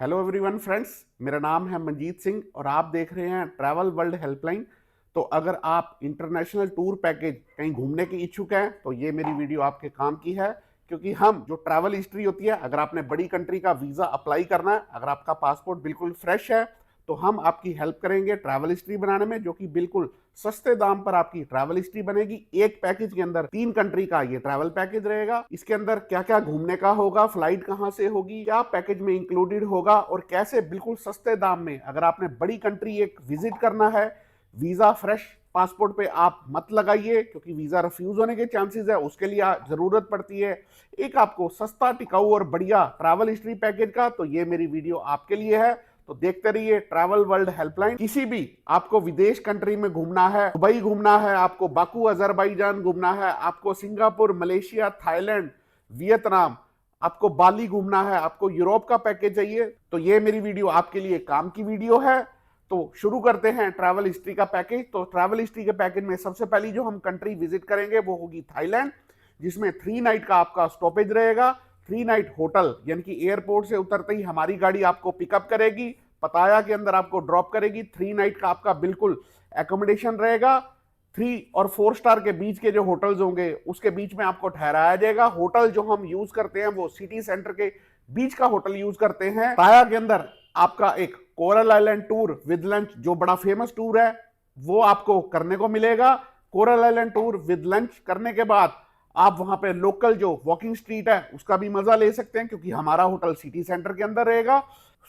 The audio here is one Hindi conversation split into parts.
हेलो एवरीवन फ्रेंड्स, मेरा नाम है मंजीत सिंह और आप देख रहे हैं ट्रैवल वर्ल्ड हेल्पलाइन। तो अगर आप इंटरनेशनल टूर पैकेज कहीं घूमने के इच्छुक हैं तो ये मेरी वीडियो आपके काम की है, क्योंकि हम जो ट्रैवल हिस्ट्री होती है, अगर आपने बड़ी कंट्री का वीज़ा अप्लाई करना है, अगर आपका पासपोर्ट बिल्कुल फ्रेश है तो हम आपकी हेल्प करेंगे ट्रैवल हिस्ट्री बनाने में, जो कि बिल्कुल सस्ते दाम पर आपकी ट्रैवल हिस्ट्री बनेगी। एक पैकेज के अंदर 3 कंट्री का ये ट्रैवल पैकेज रहेगा। इसके अंदर क्या क्या घूमने का होगा, फ्लाइट कहां से होगी, क्या पैकेज में इंक्लूडेड होगा और कैसे बिल्कुल सस्ते दाम में अगर आपने बड़ी कंट्री एक विजिट करना है, वीजा फ्रेश पासपोर्ट पे आप मत लगाइए क्योंकि वीजा रिफ्यूज होने के चांसेस है, उसके लिए जरूरत पड़ती है एक आपको सस्ता, टिकाऊ और बढ़िया ट्रैवल हिस्ट्री पैकेज का। तो ये मेरी वीडियो आपके लिए है, तो देखते रहिए ट्रैवल वर्ल्ड हेल्पलाइन। किसी भी आपको विदेश कंट्री में घूमना है, दुबई घूमना है, आपको बाकू अजरबैजान घूमना है, आपको सिंगापुर, मलेशिया, थाईलैंड, वियतनाम, आपको बाली घूमना है, आपको यूरोप का पैकेज चाहिए, तो ये मेरी वीडियो आपके लिए काम की वीडियो है। तो शुरू करते हैं ट्रैवल हिस्ट्री का पैकेज। तो ट्रैवल हिस्ट्री के पैकेज में सबसे पहली जो हम कंट्री विजिट करेंगे वो होगी थाईलैंड, जिसमें 3 नाइट का आपका स्टॉपेज रहेगा। 3 नाइट होटल, यानी कि एयरपोर्ट से उतरते ही हमारी गाड़ी आपको पिकअप करेगी, पताया के अंदर आपको ड्रॉप करेगी। 3 नाइट का आपका बिल्कुल एकोमोडेशन रहेगा। 3 और 4 स्टार के बीच के जो होटल्स होंगे उसके बीच में आपको ठहराया जाएगा। होटल जो हम यूज करते हैं वो सिटी सेंटर के बीच का होटल यूज करते हैं। पताया के अंदर आपका एक coral island tour with lunch, जो बड़ा फेमस टूर है, वो आपको करने को मिलेगा। Coral island tour with lunch करने के बाद आप वहां पे लोकल जो वॉकिंग स्ट्रीट है उसका भी मजा ले सकते हैं, क्योंकि हमारा होटल सिटी सेंटर के अंदर रहेगा।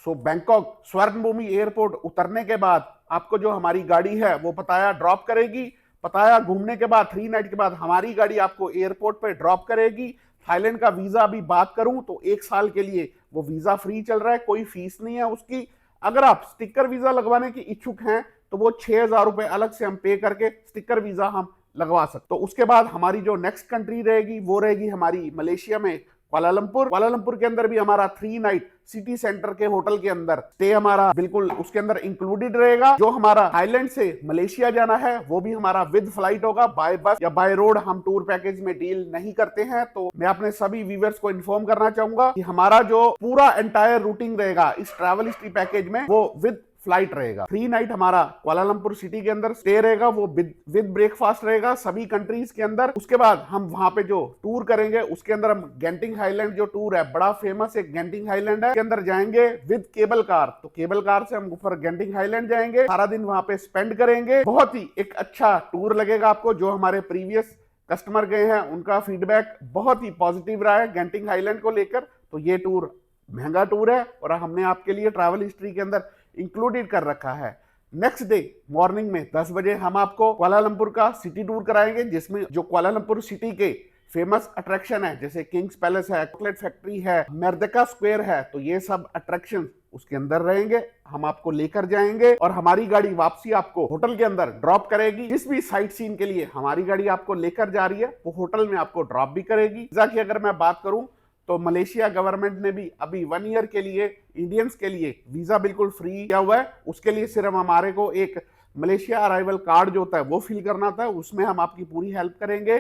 सो बैंकॉक स्वर्णभूमि एयरपोर्ट उतरने के बाद आपको जो हमारी गाड़ी है वो पताया ड्रॉप करेगी। पताया घूमने के बाद 3 नाइट के बाद हमारी गाड़ी आपको एयरपोर्ट पे ड्रॉप करेगी। थाईलैंड का वीजा अभी बात करूं तो 1 साल के लिए वो वीजा फ्री चल रहा है, कोई फीस नहीं है उसकी। अगर आप स्टिकर वीजा लगवाने की इच्छुक हैं तो वो 6,000 रुपए अलग से हम पे करके स्टिकर वीजा हम लगवा सकते। तो उसके बाद हमारी जो नेक्स्ट कंट्री रहेगी वो रहेगी हमारी मलेशिया में कुआलालंपुर। कुआलालंपुर के अंदर भी हमारा 3 नाइट सिटी सेंटर के होटल के अंदर स्टे हमारा बिल्कुल उसके अंदर इंक्लूडेड रहेगा। जो हमारा थाईलैंड से मलेशिया जाना है वो भी हमारा विद फ्लाइट होगा, बाय बस या बाय रोड हम टूर पैकेज में डील नहीं करते हैं। तो मैं अपने सभी व्यूअर्स को इन्फॉर्म करना चाहूंगा कि हमारा जो पूरा एंटायर रूटिंग रहेगा इस ट्रैवल हिस्ट्री पैकेज में वो विद फ्लाइट रहेगा। 3 नाइट हमारा कुआलालंपुर सिटी के अंदर स्टे रहेगा, वो विद ब्रेकफास्ट रहेगा सभी कंट्रीज के अंदर। उसके बाद हम वहां पे जो टूर करेंगे उसके अंदर हम गेंटिंग हाईलैंड जो टूर है, बड़ा फेमस एक गेंटिंग हाईलैंड है, के अंदर जाएंगे विद केबल कार। तो केबल कार से हम ऊपर गेंटिंग हाईलैंड जाएंगे, सारा दिन वहां पे स्पेंड करेंगे। बहुत ही एक अच्छा टूर लगेगा आपको। जो हमारे प्रीवियस कस्टमर गए हैं उनका फीडबैक बहुत ही पॉजिटिव रहा है गेंटिंग हाईलैंड को लेकर। तो ये टूर महंगा टूर है और हमने आपके लिए ट्रैवल हिस्ट्री के अंदर इंक्लूडेड कर रखा है। नेक्स्ट डे मॉर्निंग में 10 बजे हम आपको कुआलालंपुर का सिटी टूर कराएंगे, जिसमें जो कुआलालंपुर सिटी के फेमस अट्रैक्शन है जैसे किंग्स पैलेस है, चॉकलेट फैक्ट्री है, मर्देका स्क्वायर है, तो ये सब अट्रैक्शन उसके अंदर रहेंगे। हम आपको लेकर जाएंगे और हमारी गाड़ी वापसी आपको होटल के अंदर ड्रॉप करेगी। जिस भी साइट सीन के लिए हमारी गाड़ी आपको लेकर जा रही है वो होटल में आपको ड्रॉप भी करेगी। वीजा की अगर मैं बात करूं तो मलेशिया गवर्नमेंट ने भी अभी 1 ईयर के लिए इंडियंस के लिए वीजा बिल्कुल फ्री किया हुआ है। उसके लिए सिर्फ हमारे को एक मलेशिया अराइवल कार्ड जो होता है वो फिल करना होता है, उसमें हम आपकी पूरी हेल्प करेंगे।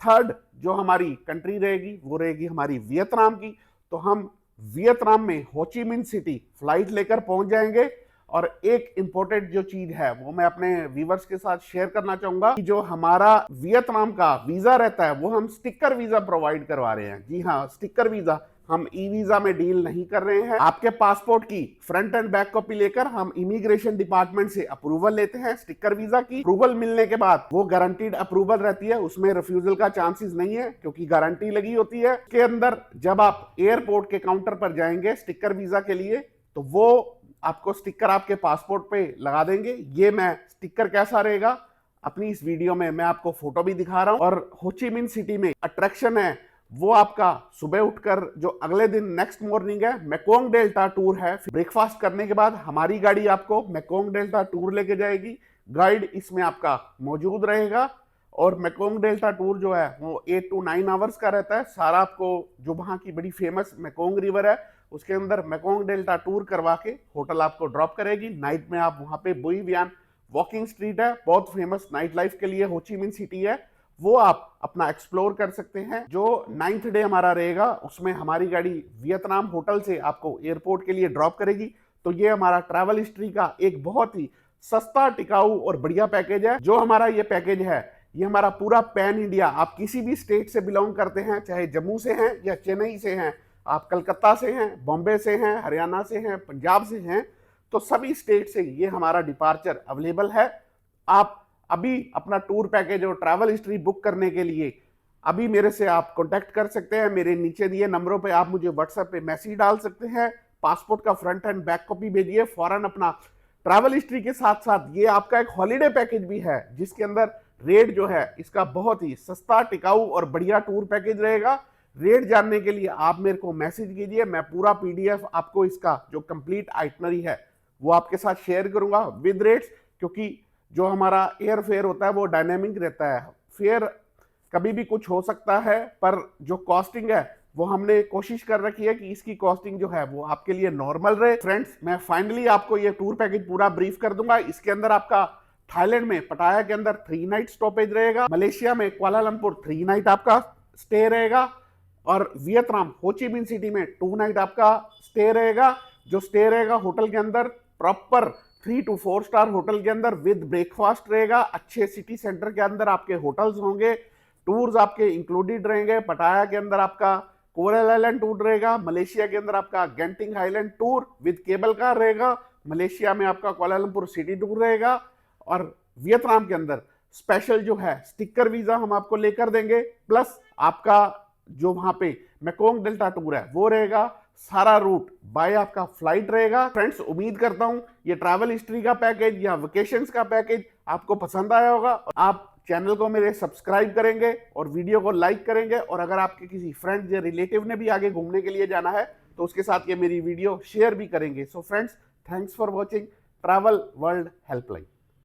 थर्ड जो हमारी कंट्री रहेगी वो रहेगी हमारी वियतनाम की। तो हम वियतनाम में होची मिन सिटी फ्लाइट लेकर पहुंच जाएंगे। और एक इंपॉर्टेंट जो चीज है वो मैं अपने व्यूवर्स के साथ शेयर करना चाहूंगा कि जो हमारा वियतनाम का वीजा रहता है वो हम स्टिकर वीजा प्रोवाइड करवा रहे हैं। जी हाँ, स्टिकर वीजा, हम ई वीजा में डील नहीं कर रहे हैं। आपके पासपोर्ट की फ्रंट एंड बैक कॉपी लेकर हम इमिग्रेशन डिपार्टमेंट से अप्रूवल लेते हैं। स्टिकर वीजा की अप्रूवल मिलने के बाद वो गारंटीड अप्रूवल रहती है, उसमें रिफ्यूजल का चांसेस नहीं है क्योंकि गारंटी लगी होती है। इसके अंदर जब आप एयरपोर्ट के काउंटर पर जाएंगे स्टिकर वीजा के लिए तो वो आपको स्टिकर आपके पासपोर्ट पे लगा देंगे। ये मैं स्टिकर कैसा रहेगा अपनी इस वीडियो में मैं आपको फोटो भी दिखा रहा हूं। और होची मिन सिटी में अट्रैक्शन है वो आपका सुबह उठकर जो अगले दिन नेक्स्ट मॉर्निंग है मेकोंग डेल्टा टूर है। ब्रेकफास्ट करने के बाद हमारी गाड़ी आपको मेकोंग डेल्टा टूर लेके जाएगी। गाइड इसमें आपका मौजूद रहेगा और मेकोंग डेल्टा टूर जो है वो 8 to 9 आवर्स का रहता है। सारा आपको जो वहाँ की बड़ी फेमस मेकोंग रिवर है उसके अंदर मेकोंग डेल्टा टूर करवा के होटल आपको ड्रॉप करेगी। नाइट में आप वहाँ पे बुई वियान वॉकिंग स्ट्रीट है, बहुत फेमस नाइट लाइफ के लिए होची मिन सिटी है, वो आप अपना एक्सप्लोर कर सकते हैं। जो 9th डे हमारा रहेगा उसमें हमारी गाड़ी वियतनाम होटल से आपको एयरपोर्ट के लिए ड्रॉप करेगी। तो ये हमारा ट्रैवल हिस्ट्री का एक बहुत ही सस्ता, टिकाऊ और बढ़िया पैकेज है। जो हमारा ये पैकेज है ये हमारा पूरा पैन इंडिया, आप किसी भी स्टेट से बिलोंग करते हैं, चाहे जम्मू से हैं या चेन्नई से हैं, आप कलकत्ता से हैं, बॉम्बे से हैं, हरियाणा से हैं, पंजाब से हैं, तो सभी स्टेट से ये हमारा डिपार्चर अवेलेबल है। आप अभी अपना टूर पैकेज और ट्रैवल हिस्ट्री बुक करने के लिए अभी मेरे से आप कांटेक्ट कर सकते हैं। मेरे नीचे दिए नंबरों पे आप मुझे व्हाट्सएप पे मैसेज डाल सकते हैं। पासपोर्ट का फ्रंट एंड बैक कॉपी भेजिए फौरन। अपना ट्रैवल हिस्ट्री के साथ साथ ये आपका एक हॉलीडे पैकेज भी है जिसके अंदर रेट जो है इसका बहुत ही सस्ता, टिकाऊ और बढ़िया टूर पैकेज रहेगा। रेट जानने के लिए आप मेरे को मैसेज कीजिए, मैं पूरा पीडीएफ आपको इसका जो कंप्लीट आइटनरी है वो आपके साथ शेयर करूंगा विद रेट्स, क्योंकि जो हमारा एयर फेयर होता है वो डायनेमिक रहता है। फेयर कभी भी कुछ हो सकता है, पर जो कॉस्टिंग है वो हमने कोशिश कर रखी है कि इसकी कॉस्टिंग जो है वो आपके लिए नॉर्मल रहे। फ्रेंड्स, मैं फाइनली आपको ये टूर पैकेज पूरा ब्रीफ कर दूंगा। इसके अंदर आपका थाईलैंड में पटाया के अंदर 3 नाइट स्टॉपेज रहेगा, मलेशिया में कुआलालंपुर 3 नाइट आपका स्टे रहेगा, और वियतनाम होचिमिन सिटी में 2 नाइट आपका स्टे रहेगा। जो स्टे रहेगा होटल के अंदर प्रॉपर 3 to 4 स्टार होटल के अंदर विद ब्रेकफास्ट रहेगा। अच्छे सिटी सेंटर के अंदर आपके होटल्स होंगे, टूर्स आपके इंक्लूडेड रहेंगे। पटाया के अंदर आपका कोरल आइलैंड टूर रहेगा, मलेशिया के अंदर आपका Genting island tour with cable car रहेगा, मलेशिया में आपका कुआलालंपुर सिटी टूर रहेगा, और वियतनाम के अंदर स्पेशल जो है स्टिकर वीजा हम आपको लेकर देंगे, प्लस आपका जो वहां पे मेकोंग डेल्टा टूर है वो रहेगा। सारा रूट बाय आपका फ्लाइट रहेगा। फ्रेंड्स, उम्मीद करता हूं ये ट्रैवल हिस्ट्री का पैकेज या वेकेशंस का पैकेज आपको पसंद आया होगा। आप चैनल को मेरे सब्सक्राइब करेंगे और वीडियो को लाइक करेंगे, और अगर आपके किसी फ्रेंड या रिलेटिव ने भी आगे घूमने के लिए जाना है तो उसके साथ ये मेरी वीडियो शेयर भी करेंगे। So friends, thanks for watching travel world helpline.